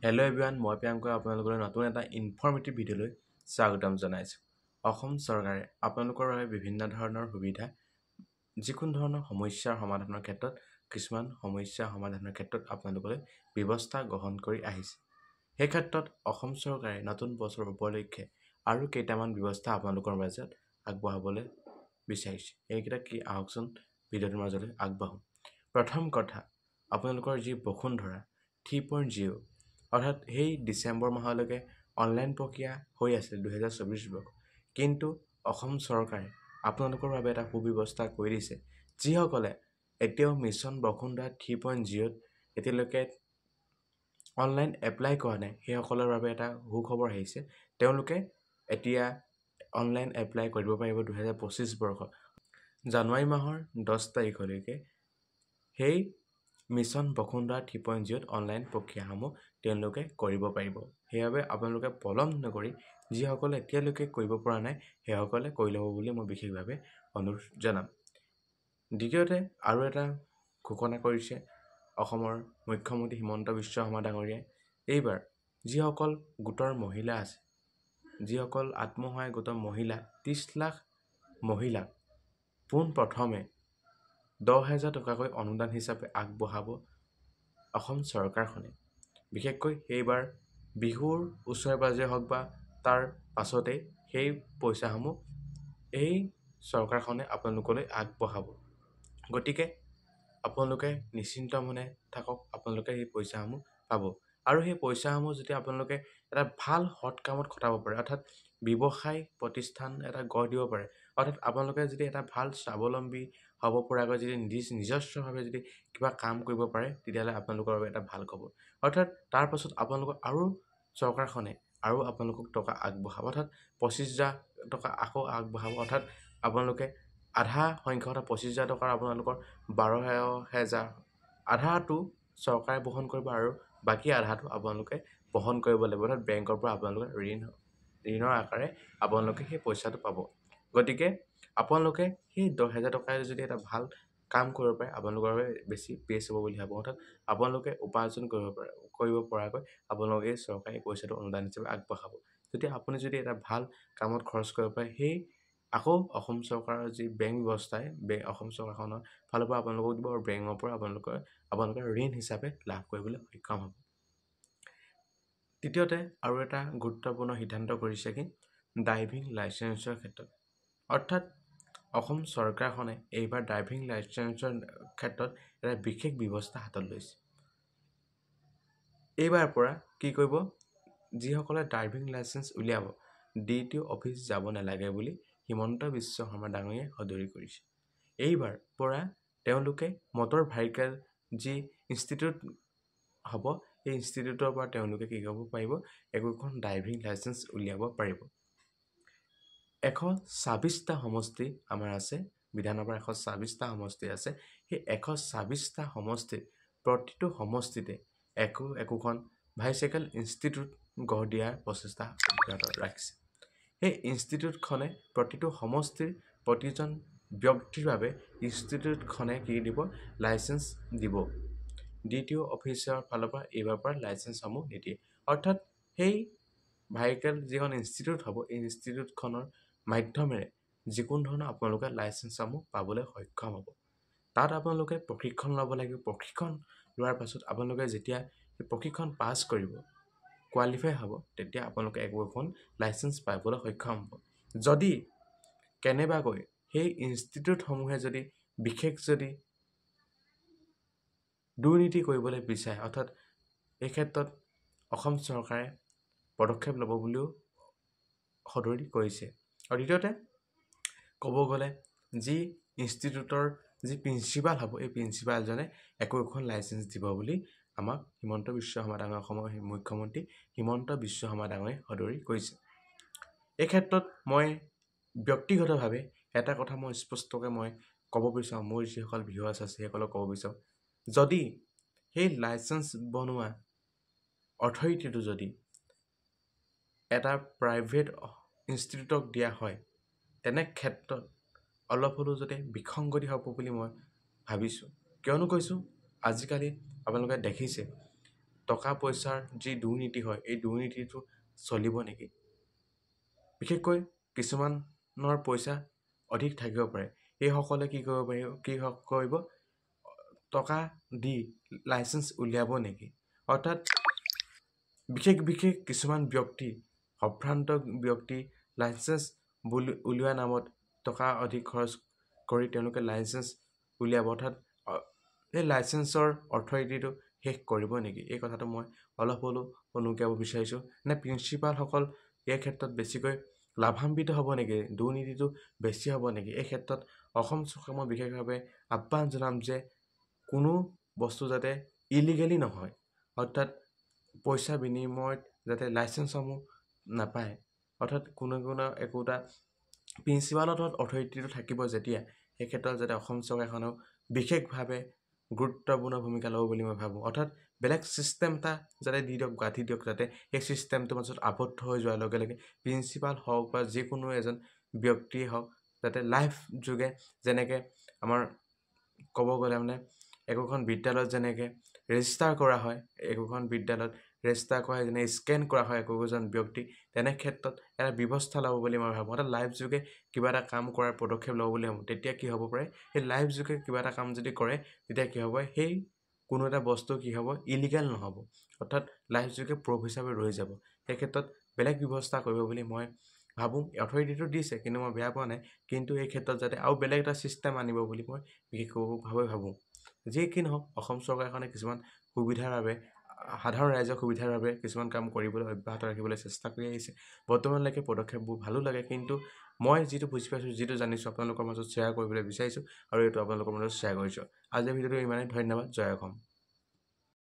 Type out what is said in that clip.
Hello' everyone, মই প্ৰিয়াংকা আপোনালোকৰ নতুন এটা ইনফৰ্মেটিভ ভিডিঅ'লৈ স্বাগতম জনাইছোঁ। অসম চৰকাৰে আপোনালোকৰ বাবে বিভিন্ন ধৰণৰ সুবিধা, যিকোনো ধৰণৰ সমস্যাৰ সমাধানৰ ক্ষেত্ৰত কিছুমান সমস্যা সমাধানৰ ক্ষেত্ৰত আপোনালোকলৈ ব্যৱস্থা গ্ৰহণ কৰি আহিছে। সেই ক্ষেত্ৰত অসম চৰকাৰে নতুন বছৰ উপলক্ষে আৰু কেইটামান ব্যৱস্থা আপোনালোকৰ মাজত আগবঢ়াবলৈ বিচাৰিছে। এইকেইটা কি আহকচোন ভিডিঅ'টোৰ মাজলৈ আগবাঢ়োঁ। প্ৰথম কথা, আপোনালোকৰ যি বসুন্ধৰা 3.0 অৰ্থাৎ সেই ডিচেম্বৰ মাহলৈকে অনলাইন প্ৰক্ৰিয়া হৈ আছিল 2024 বৰ্ষ, কিন্তু অসম চৰকাৰে আপোনালোকৰ বাবে এটা সুব্যৱস্থা কৰি দিছে। যিসকলে এতিয়াও মিছন বসুন্ধৰা 3.0 এতিয়ালৈকে অনলাইন এপ্লাই কৰা নাই, সেইসকলৰ বাবে এটা সুখবৰ আহিছে। তেওঁলোকে এতিয়া অনলাইন এপ্লাই কৰিব পাৰিব 2025 বৰ্ষত জানুৱাৰী মাহৰ 10 তাৰিখলৈকে। সেই মিছন বসুন্ধৰা 3.0 অনলাইন প্ৰক্ৰিয়াসমূহ তেওঁলোকে কৰিব পাৰিব। সেইবাবে আপোনালোকে পলম নকৰি যিসকলে এতিয়ালৈকে কৰিব পৰা নাই সেইসকলে কৰি ল'ব বুলি মই বিশেষভাৱে অনুৰোধ জনাম। দ্বিতীয়তে আৰু এটা ঘোষণা কৰিছে অসমৰ মুখ্যমন্ত্ৰী হিমন্ত বিশ্ব শৰ্মা ডাঙৰীয়াই। এইবাৰ যিসকল গোটৰ মহিলা আছে, যিসকল আত্মসহায়ক গোটৰ মহিলা 30 লাখ মহিলাক পোনপ্ৰথমে 10,000 টকাকৈ অনুদান হিচাপে আগবঢ়াব অসম চৰকাৰখনে। বিশেষকৈ এইবাৰ বিহুৰ ওচৰে পাজৰে হওক বা তাৰ পাছতেই সেই পইচাসমূহ এই চৰকাৰখনে আপোনালোকলৈ আগবঢ়াব। গতিকে আপোনালোকে নিশ্চিন্ত মনে থাকক, আপোনালোকে সেই পইচাসমূহ পাব। আৰু সেই পইচাসমূহ যদি আপোনালোকে এটা ভাল সৎ কামত খটাব পাৰে, অৰ্থাৎ ব্যৱসায় প্ৰতিষ্ঠান এটা গঢ় দিব পাৰে, অৰ্থাৎ আপোনালোকে যদি এটা ভাল স্বাৱলম্বী হ'ব পৰাকৈ যদি নিজস্বভাৱে যদি কিবা কাম কৰিব পাৰে, তেতিয়াহ'লে আপোনালোকৰ বাবে এটা ভাল খবৰ। অৰ্থাৎ তাৰ পাছত আপোনালোকৰ আৰু চৰকাৰখনে আৰু আপোনালোকক টকা আগবঢ়াব, অৰ্থাৎ 25,000 টকা আকৌ আগবঢ়াব। অৰ্থাৎ আপোনালোকে আধা সংখ্যক 25,000 টকাৰ আপোনালোকৰ 12,000 আধাটো চৰকাৰে বহন কৰিব আৰু বাকী আধাটো আপোনালোকে বহন কৰিব লাগিব। অৰ্থাৎ বেংকৰ পৰা আপোনালোকে ঋণৰ আকাৰে আপোনালোকে সেই পইচাটো পাব। গতিকে আপোনালোকে সেই 10,000 টকাৰে যদি এটা ভাল কাম কৰিব পাৰে, আপোনালোকৰ বাবে বেছি বেষ্ট হ'ব বুলি ভাবোঁ। অৰ্থাৎ আপোনালোকে উপাৰ্জন কৰিব পৰাকৈ আপোনালোকে এই চৰকাৰী পইচাটো অনুদান হিচাপে আগবঢ়াব। আপুনি যদি এটা ভাল কামত খৰচ কৰিব পাৰে, সেই আকৌ অসম চৰকাৰৰ যি বেংক ব্যৱস্থাই অসম চৰকাৰখনৰ ফালৰ পৰা আপোনালোকক দিব আৰু বেংকৰ পৰা আপোনালোকে ঋণ হিচাপে লাভ কৰিবলৈ সক্ষম হ'ব। তৃতীয়তে আৰু এটা গুৰুত্বপূৰ্ণ সিদ্ধান্ত কৰিছে কি ড্ৰাইভিং লাইচেন্সৰ ক্ষেত্ৰত। অৰ্থাৎ অসম চৰকাৰখনে এইবাৰ ড্ৰাইভিং লাইচেন্সৰ ক্ষেত্ৰত এটা বিশেষ ব্যৱস্থা হাতত লৈছে। এইবাৰ পৰা কি কৰিব, যিসকলে ড্ৰাইভিং লাইচেন্স উলিয়াব DTO অফিচ যাব নালাগে বুলি হিমন্ত বিশ্ব শৰ্মা ডাঙৰীয়াই সদৰি কৰিছে। এইবাৰ পৰা তেওঁলোকে মটৰ ভেহিকেল যি ইনষ্টিটিউট হ'ব, এই ইনষ্টিটিউটৰ পৰা তেওঁলোকে কি কৰিব পাৰিব, একোখন ড্ৰাইভিং লাইচেন্স উলিয়াব পাৰিব। 126টা সমষ্টি আমাৰ আছে, বিধানসভাৰ 126টা সমষ্টি আছে। সেই 126টা সমষ্টিত প্ৰতিটো সমষ্টিতে একোখন বাইচাইকেল ইনষ্টিটিউট গঢ় দিয়াৰ প্ৰচেষ্টা ৰাখিছে। সেই ইনষ্টিটিউটখনে প্ৰতিটো সমষ্টিৰ প্ৰতিজন ব্যক্তিৰ বাবে ইনষ্টিটিউটখনে কি দিব, লাইচেন্স দিব। DTO অফিচৰ ফালৰ পৰা এইবাৰ পৰা লাইচেন্সসমূহ নিদিয়ে। অৰ্থাৎ সেই ভেহিকেল যিখন ইনষ্টিটিউট হ'ব, এই ইনষ্টিটিউটখনৰ মাধ্যমেৰে যিকোনো ধৰণৰ আপোনালোকে লাইচেন্সসমূহ পাবলৈ সক্ষম হ'ব। তাত আপোনালোকে প্ৰশিক্ষণ ল'ব লাগিব। প্ৰশিক্ষণ লোৱাৰ পাছত আপোনালোকে যেতিয়া সেই প্ৰশিক্ষণ পাছ কৰিব, কোৱালিফাই হ'ব, তেতিয়া আপোনালোকে একোখন লাইচেন্স পাবলৈ সক্ষম হ'ব। যদি কেনেবাকৈ সেই ইনষ্টিটিউটসমূহে যদি বিশেষ যদি দুৰ্নীতি কৰিবলৈ বিচাৰে, অৰ্থাৎ এই ক্ষেত্ৰত অসম চৰকাৰে পদক্ষেপ ল'ব বুলিও সদৰি কৰিছে। আৰু দ্বিতীয়তে ক'ব গ'লে যি ইনষ্টিটিউটৰ যি প্ৰিন্সিপাল হ'ব, এই প্ৰিন্সিপালজনে একোখন লাইচেন্স দিব বুলি আমাক হিমন্ত বিশ্ব শৰ্মা ডাঙৰীয়া, অসমৰ মুখ্যমন্ত্ৰী হিমন্ত বিশ্ব শৰ্মা ডাঙৰীয়াই সদৰি কৰিছে। এই ক্ষেত্ৰত মই ব্যক্তিগতভাৱে এটা কথা মই স্পষ্টকৈ মই ক'ব বিচাৰোঁ, মোৰ যিসকল ভিউৱাৰ্ছ আছে সেইসকলক ক'ব বিচাৰোঁ, যদি সেই লাইচেন্স বনোৱা অথৰিটিটো যদি এটা প্ৰাইভেট ইনষ্টিটিউটক দিয়া হয়, তেনে ক্ষেত্ৰত অলপ হ'লেও যাতে বিসংগতি হ'ব বুলি মই ভাবিছোঁ। কিয়নো কৈছোঁ, আজিকালি আপোনালোকে দেখিছে টকা পইচাৰ যি দুৰ্নীতি হয় এই দুৰ্নীতিটো চলিব নেকি? বিশেষকৈ কিছুমানৰ পইচা অধিক থাকিব পাৰে, এইসকলে কি কৰিব টকা দি লাইচেন্স উলিয়াব নেকি? অৰ্থাৎ বিশেষ কিছুমান ব্যক্তি, সম্ভ্ৰান্ত ব্যক্তি লাইচেন্স উলিওৱা নামত টকা অধিক খৰচ কৰি তেওঁলোকে লাইচেন্স উলিয়াব, অৰ্থাৎ এই লাইচেন্সৰ অথৰিটিটো শেষ কৰিব নেকি? এই কথাটো মই অলপ হ'লেও অনুকিয়াব বিচাৰিছোঁ। নে প্ৰিন্সিপালসকল এই ক্ষেত্ৰত বেছিকৈ লাভান্বিত হ'ব নেকি? দুৰ্নীতিটো বেছি হ'ব নেকি? এই ক্ষেত্ৰত অসম চৰকাৰক মই বিশেষভাৱে আহ্বান জনাম যে কোনো বস্তু যাতে ইলিগেলি নহয়, অৰ্থাৎ পইচা বিনিময়ত যাতে লাইচেন্সসমূহ নাপায়, অৰ্থাৎ কোনো একোটা প্ৰিন্সিপালৰ তলত অথৰিটিটো থাকিব যেতিয়া, সেই ক্ষেত্ৰত যাতে অসম চৰকাৰখনক বিশেষভাৱে গুৰুত্বপূৰ্ণ ভূমিকা ল'ব বুলি মই ভাবোঁ। অৰ্থাৎ বেলেগ ছিষ্টেম এটা যাতে দি দিয়ক, গাঁঠি দিয়ক, যাতে সেই ছিষ্টেমটোৰ মাজত আবদ্ধ হৈ যোৱাৰ লগে লগে প্ৰিন্সিপাল হওক বা যিকোনো এজন ব্যক্তিয়ে হওক যাতে লাইভ যোগে, যেনেকৈ আমাৰ ক'ব গ'লে মানে একোখন বিদ্যালয়ত যেনেকৈ ৰেজিষ্টাৰ কৰা হয়, একোখন বিদ্যালয়ত ৰেজিষ্টাৰ কৰা হয়, যেনে স্কেন কৰা হয় একোজন ব্যক্তি, তেনে ক্ষেত্ৰত এটা ব্যৱস্থা ল'ব বুলি মই ভাবোঁ। অৰ্থাৎ লাইভ যোগে কিবা এটা কাম কৰাৰ পদক্ষেপ ল'ব বুলি ভাবোঁ। তেতিয়া কি হ'ব পাৰে, সেই লাইভ যোগে কিবা এটা কাম যদি কৰে, তেতিয়া কি হ'ব, সেই কোনো এটা বস্তু কি হ'ব, ইলিগেল নহ'ব, অৰ্থাৎ লাইভ যোগে প্ৰুফ হিচাপে ৰৈ যাব। সেই ক্ষেত্ৰত বেলেগ ব্যৱস্থা কৰিব বুলি মই ভাবোঁ। অথৰিটিটো দিছে, কিন্তু মই বেয়া পোৱা নাই, কিন্তু এই ক্ষেত্ৰত যাতে আৰু বেলেগ এটা ছিষ্টেম আনিব বুলি মই বিশেষভাৱে ভাবোঁ। যি কি নহওক, অসম চৰকাৰখনে কিছুমান সুবিধাৰ বাবে, সাধাৰণ ৰাইজৰ সুবিধাৰ বাবে কিছুমান কাম কৰিবলৈ অব্যাহত ৰাখিবলৈ চেষ্টা কৰি আহিছে। বৰ্তমানলৈকে পদক্ষেপবোৰ ভালো লাগে, কিন্তু মই যিটো বুজি পাইছোঁ, যিটো জানিছোঁ, আপোনালোকৰ মাজত শ্বেয়াৰ কৰিবলৈ বিচাৰিছোঁ আৰু এইটো আপোনালোকৰ মাজত শ্বেয়াৰ কৰিছোঁ। আজিৰ ভিডিঅ'টো ইমানেই। ধন্যবাদ। জয় অসম।